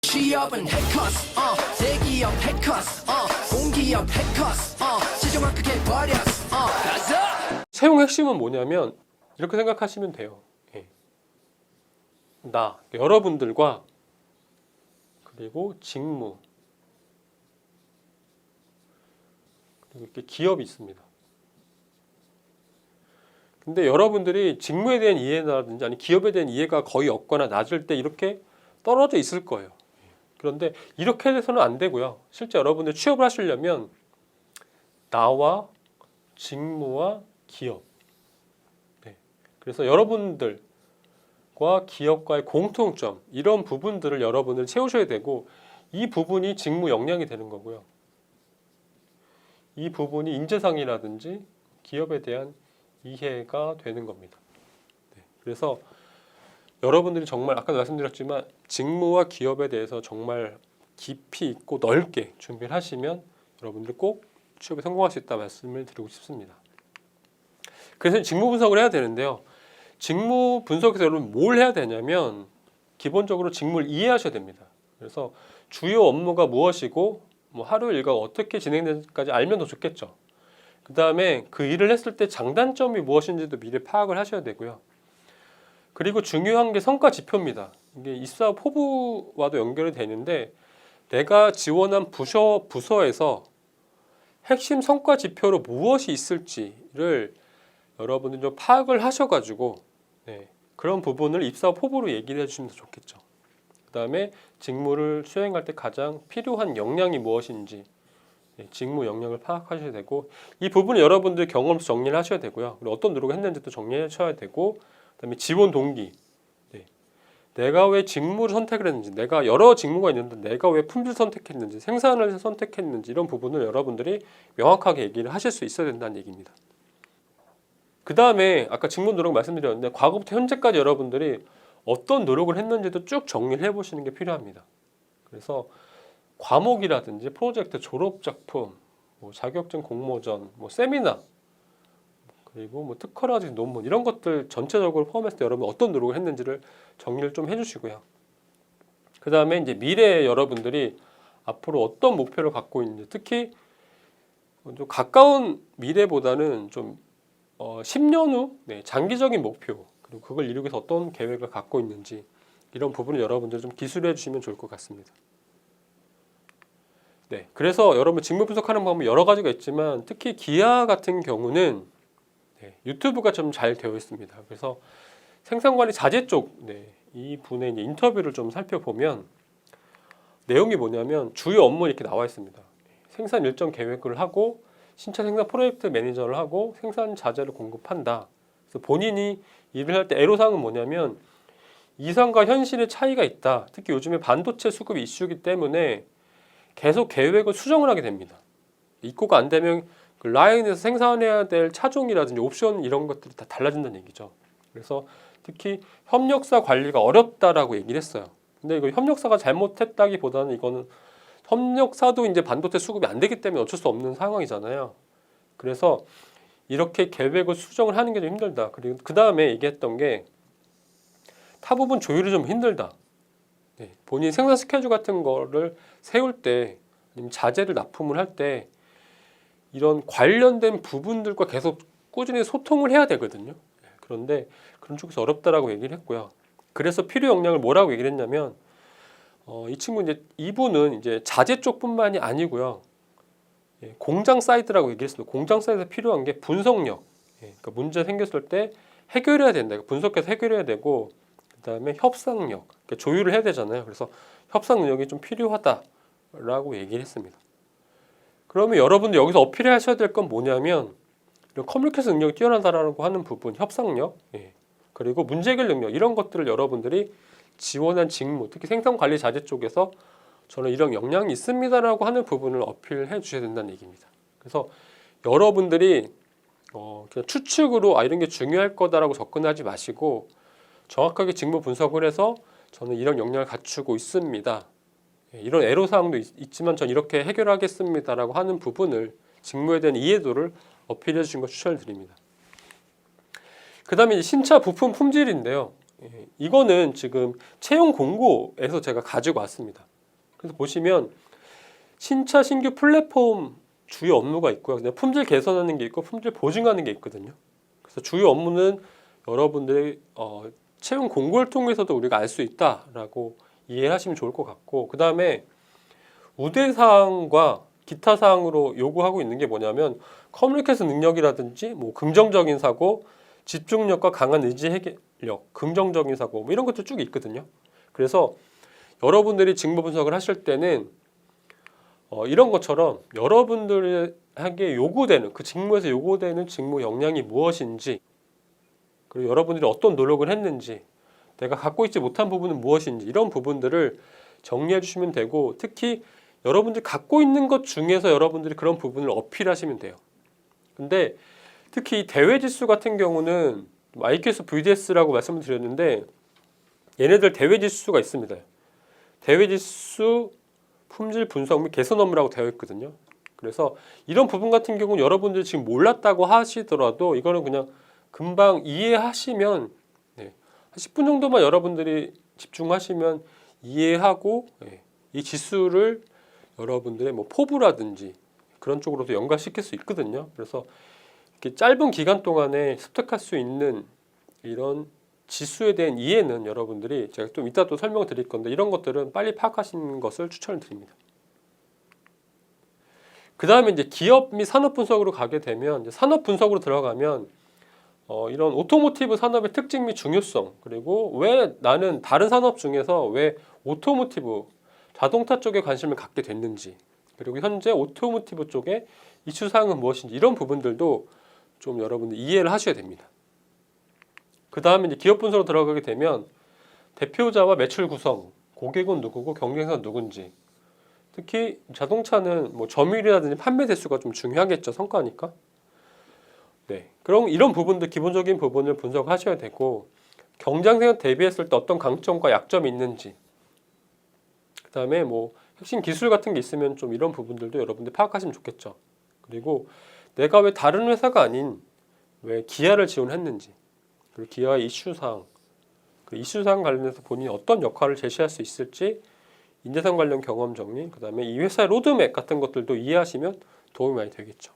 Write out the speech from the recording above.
취업은 해커스, 대기업 해커스, 공기업 해커스, 시정을 크게 버렸어, 가자. 채용 핵심은 뭐냐면 이렇게 생각하시면 돼요. 예. 여러분들과 그리고 직무 그리고 이렇게 기업이 있습니다. 근데 여러분들이 직무에 대한 이해라든지 아니 기업에 대한 이해가 거의 없거나 낮을 때 이렇게 떨어져 있을 거예요. 그런데 이렇게 해서는 안 되고요. 실제 여러분들 취업을 하시려면 나와 직무와 기업. 네. 그래서 여러분들과 기업과의 공통점 이런 부분들을 여러분들 채우셔야 되고 이 부분이 직무 역량이 되는 거고요. 이 부분이 인재상이라든지 기업에 대한 이해가 되는 겁니다. 네. 그래서 여러분들이 정말 아까 말씀드렸지만 직무와 기업에 대해서 정말 깊이 있고 넓게 준비를 하시면 여러분들 꼭 취업에 성공할 수 있다 말씀을 드리고 싶습니다. 그래서 직무 분석을 해야 되는데요. 직무 분석에서 여러분 뭘 해야 되냐면 기본적으로 직무를 이해하셔야 됩니다. 그래서 주요 업무가 무엇이고 뭐 하루 일과가 어떻게 진행되는지까지 알면 더 좋겠죠. 그 다음에 그 일을 했을 때 장단점이 무엇인지도 미리 파악을 하셔야 되고요. 그리고 중요한 게 성과 지표입니다. 이게 입사 포부와도 연결이 되는데 내가 지원한 부서에서 핵심 성과 지표로 무엇이 있을지를 여러분들이 좀 파악을 하셔가지고 그런 부분을 입사 포부로 얘기를 해주시면 더 좋겠죠. 그 다음에 직무를 수행할 때 가장 필요한 역량이 무엇인지 직무 역량을 파악하셔야 되고 이 부분을 여러분들 경험에서 정리를 하셔야 되고요. 그리고 어떤 노력을 했는지도 정리하셔야 되고 그다음에 지원 동기. 내가 왜 직무를 선택을 했는지, 내가 여러 직무가 있는데 내가 왜 품질 선택했는지, 생산을 선택했는지 이런 부분을 여러분들이 명확하게 얘기를 하실 수 있어야 된다는 얘기입니다. 그 다음에 아까 직무 노력 말씀드렸는데 과거부터 현재까지 여러분들이 어떤 노력을 했는지도 쭉 정리를 해보시는 게 필요합니다. 그래서 과목이라든지 프로젝트, 졸업작품, 뭐 자격증 공모전, 뭐 세미나 그리고 뭐 특허라든지 논문 이런 것들 전체적으로 포함했을 때 여러분 어떤 노력을 했는지를 정리를 좀 해주시고요. 그 다음에 이제 미래에 여러분들이 앞으로 어떤 목표를 갖고 있는지 특히 좀 가까운 미래보다는 좀 10년 후 장기적인 목표 그리고 그걸 이루기 위해서 어떤 계획을 갖고 있는지 이런 부분을 여러분들 좀 기술해 주시면 좋을 것 같습니다. 네, 그래서 여러분 직무 분석하는 방법이 여러 가지가 있지만 특히 기아 같은 경우는 유튜브가 좀 잘 되어 있습니다. 그래서 생산관리 자재 쪽 이 분의 이제 인터뷰를 좀 살펴보면 내용이 뭐냐면 주요 업무 이렇게 나와 있습니다. 생산 일정 계획을 하고 신차 생산 프로젝트 매니저를 하고 생산 자재를 공급한다. 그래서 본인이 일을 할 때 애로사항은 뭐냐면 이상과 현실의 차이가 있다. 특히 요즘에 반도체 수급이 이슈이기 때문에 계속 계획을 수정을 하게 됩니다. 입고가 안 되면 그 라인에서 생산해야 될 차종이라든지 옵션 이런 것들이 다 달라진다는 얘기죠. 그래서 특히 협력사 관리가 어렵다라고 얘기를 했어요. 근데 이거 협력사가 잘못했다기보다는 이거는 협력사도 이제 반도체 수급이 안 되기 때문에 어쩔 수 없는 상황이잖아요. 그래서 이렇게 계획을 수정을 하는 게 좀 힘들다. 그리고 그 다음에 얘기했던 게 타 부분 조율이 좀 힘들다. 본인 생산 스케줄 같은 거를 세울 때 아니면 자재를 납품을 할 때 이런 관련된 부분들과 계속 꾸준히 소통을 해야 되거든요. 그런데 그런 쪽에서 어렵다라고 얘기를 했고요. 그래서 필요 역량을 뭐라고 얘기를 했냐면 이 친구 이분은 이제 자재 쪽뿐만이 아니고요. 공장 사이드라고 얘기를 했습니다. 공장 사이드에서 필요한 게 분석력. 그러니까 문제 생겼을 때 해결해야 된다. 분석해서 해결해야 되고 그다음에 협상력. 그러니까 조율을 해야 되잖아요. 그래서 협상 능력이 좀 필요하다라고 얘기를 했습니다. 그러면 여러분들 여기서 어필하셔야 될 건 뭐냐면 이런 커뮤니케이션 능력이 뛰어나다라고 하는 부분, 협상력, 그리고 문제 해결 능력 이런 것들을 여러분들이 지원한 직무, 특히 생산관리 자재 쪽에서 저는 이런 역량이 있습니다라고 하는 부분을 어필해 주셔야 된다는 얘기입니다. 그래서 여러분들이 그냥 추측으로 이런 게 중요할 거다라고 접근하지 마시고 정확하게 직무 분석을 해서 저는 이런 역량을 갖추고 있습니다. 이런 애로사항도 있지만 전 이렇게 해결하겠습니다라고 하는 부분을 직무에 대한 이해도를 어필해 주신 거 추천을 드립니다. 그 다음에 신차 부품 품질인데요. 이거는 지금 채용 공고에서 제가 가지고 왔습니다. 그래서 보시면 신차 신규 플랫폼 주요 업무가 있고요. 그냥 품질 개선하는 게 있고 품질 보증하는 게 있거든요. 그래서 주요 업무는 여러분들의 채용 공고를 통해서도 우리가 알 수 있다라고 이해하시면 좋을 것 같고, 그 다음에 우대사항과 기타 사항으로 요구하고 있는 게 뭐냐면 커뮤니케이션 능력이라든지 뭐 긍정적인 사고, 집중력과 강한 의지 해결력, 긍정적인 사고 뭐 이런 것도 쭉 있거든요. 그래서 여러분들이 직무 분석을 하실 때는 이런 것처럼 여러분들에게 요구되는 그 직무에서 요구되는 직무 역량이 무엇인지, 그리고 여러분들이 어떤 노력을 했는지, 내가 갖고 있지 못한 부분은 무엇인지 이런 부분들을 정리해 주시면 되고, 특히 여러분들이 갖고 있는 것 중에서 여러분들이 그런 부분을 어필하시면 돼요. 근데 특히 이 대외 지수 같은 경우는 IQ에서 VDS라고 말씀을 드렸는데 얘네들 대외 지수가 있습니다. 대외 지수 품질 분석 및 개선 업무라고 되어 있거든요. 그래서 이런 부분 같은 경우는 여러분들이 지금 몰랐다고 하시더라도 이거는 그냥 금방 이해하시면, 한 10분 정도만 여러분들이 집중하시면 이해하고, 이 지수를 여러분들의 뭐 포부라든지 그런 쪽으로도 연관시킬 수 있거든요. 그래서 이렇게 짧은 기간 동안에 습득할 수 있는 이런 지수에 대한 이해는 여러분들이 제가 좀 이따 또 설명을 드릴 건데 이런 것들은 빨리 파악하시는 것을 추천을 드립니다. 그 다음에 이제 기업 및 산업 분석으로 가게 되면, 이제 산업 분석으로 들어가면 이런 오토모티브 산업의 특징 및 중요성, 그리고 왜 나는 다른 산업 중에서 왜 오토모티브 자동차 쪽에 관심을 갖게 됐는지, 그리고 현재 오토모티브 쪽에 이슈 사항은 무엇인지 이런 부분들도 좀 여러분들 이해를 하셔야 됩니다. 그 다음에 이제 기업 분석으로 들어가게 되면 대표자와 매출 구성, 고객은 누구고 경쟁사는 누군지, 특히 자동차는 뭐 점유율이라든지 판매 대수가 좀 중요하겠죠, 성과니까. 그럼 이런 부분들, 기본적인 부분을 분석하셔야 되고, 경쟁사에 대비했을 때 어떤 강점과 약점이 있는지, 그 다음에 뭐 핵심 기술 같은 게 있으면 좀 이런 부분들도 여러분들 파악하시면 좋겠죠. 그리고 내가 왜 다른 회사가 아닌 왜 기아를 지원했는지, 그리고 기아의 이슈사항, 그 이슈사항 관련해서 본인이 어떤 역할을 제시할 수 있을지, 인재상 관련 경험 정리, 그 다음에 이 회사의 로드맵 같은 것들도 이해하시면 도움이 많이 되겠죠.